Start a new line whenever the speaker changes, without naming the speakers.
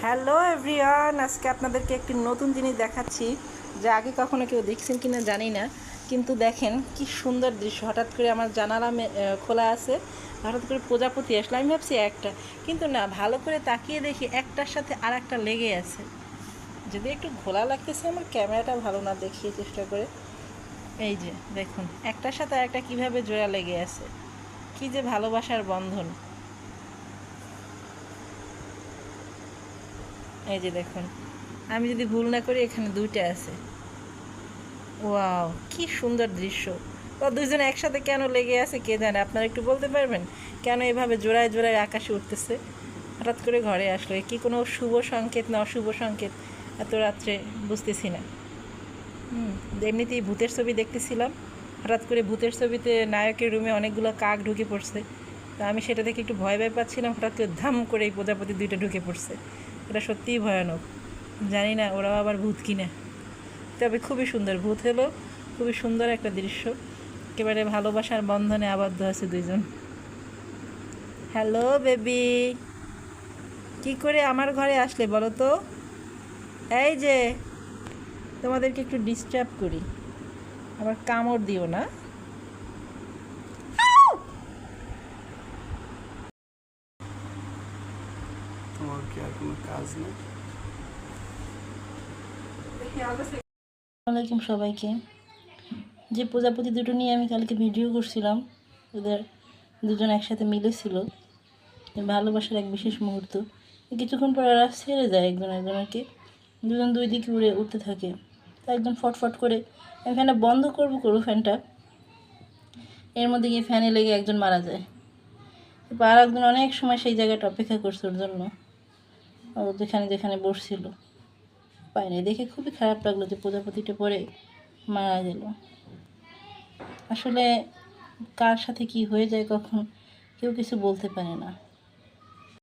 Hello everyone, আজকে আপনাদেরকে একটি নতুন জিনিস দেখাচ্ছি যা আগে কখনো কেউ দেখছেন কিনা জানি না, কিন্তু দেখেন কি সুন্দর দৃশ্য। হঠাৎ করে আমার জানালা খোলা আছে, হঠাৎ করে প্রজাপতি আসলো। আমি ভাবছি একটা, কিন্তু না, ভালো করে তাকিয়ে দেখি একটার সাথে আর একটা লেগে আছে। যদি একটু ঘোলা লাগতেছে, আমার ক্যামেরাটা ভালো না, দেখিয়ে চেষ্টা করে। এই যে দেখুন, একটার সাথে আর একটা কীভাবে জোড়া লেগে আছে। কি যে ভালোবাসার বন্ধন। এই যে দেখুন, আমি যদি ভুল না করি এখানে দুইটা আছে। ওয়াও, কি সুন্দর দৃশ্য। তো দুইজন একসাথে কেন লেগে আছে কে জানে। আপনারা একটু বলতে পারবেন কেন এভাবে জোড়ায় জোড়ায় আকাশে উঠতেছে? হঠাৎ করে ঘরে আসলো, কি কোনো শুভ সংকেত না অশুভ সংকেত এত রাত্রে বুঝতেছি না। এমনিতেই ভূতের ছবি দেখতেছিলাম, হঠাৎ করে ভূতের ছবিতে নায়কের রুমে অনেকগুলো কাক ঢুকে পড়ছে। তো আমি সেটা দেখে একটু ভয় পাচ্ছিলাম, হঠাৎ করে ধাম করে এই প্রজাপতি দুইটা ঢুকে পড়ছে। এটা সত্যিই ভয়ানক। জানি না ওরাও আবার ভূত কিনা, তবে খুবই সুন্দর। ভূত হলো খুবই সুন্দর একটা দৃশ্য। একেবারে ভালোবাসার বন্ধনে আবদ্ধ আছে দুইজন। হ্যালো বেবি, কি করে আমার ঘরে আসলে বলো তো? এই যে তোমাদেরকে একটু ডিস্টার্ব করি, আবার কামড় দিও না।
তোমার কি আর কোনো কাজ নেই?
আসসালামাইকুম সবাইকে। যে প্রজাপতি দুটো নিয়ে আমি কালকে ভিডিও করছিলাম, ওদের দুজন একসাথে মিলেছিল, ভালোবাসার এক বিশেষ মুহূর্ত। কিছুক্ষণ পর ওরা ছেড়ে যায় একজন একজনকে, দুজন দুই দিকে উঠতে থাকে। তো একজন ফটফট করে আমি ফ্যানটা বন্ধ করবো ফ্যানটা, এর মধ্যে গিয়ে ফ্যানে লেগে একজন মারা যায়। এরপর আর একজন অনেক সময় সেই জায়গাটা অপেক্ষা করছে ওর জন্য, ও যেখানে যেখানে বসছিল পায়নি। দেখে খুবই খারাপ লাগলো যে প্রজাপতিটা পরে মারা গেল। আসলে কার সাথে কি হয়ে যায় কখন কেউ কিছু বলতে পারে না।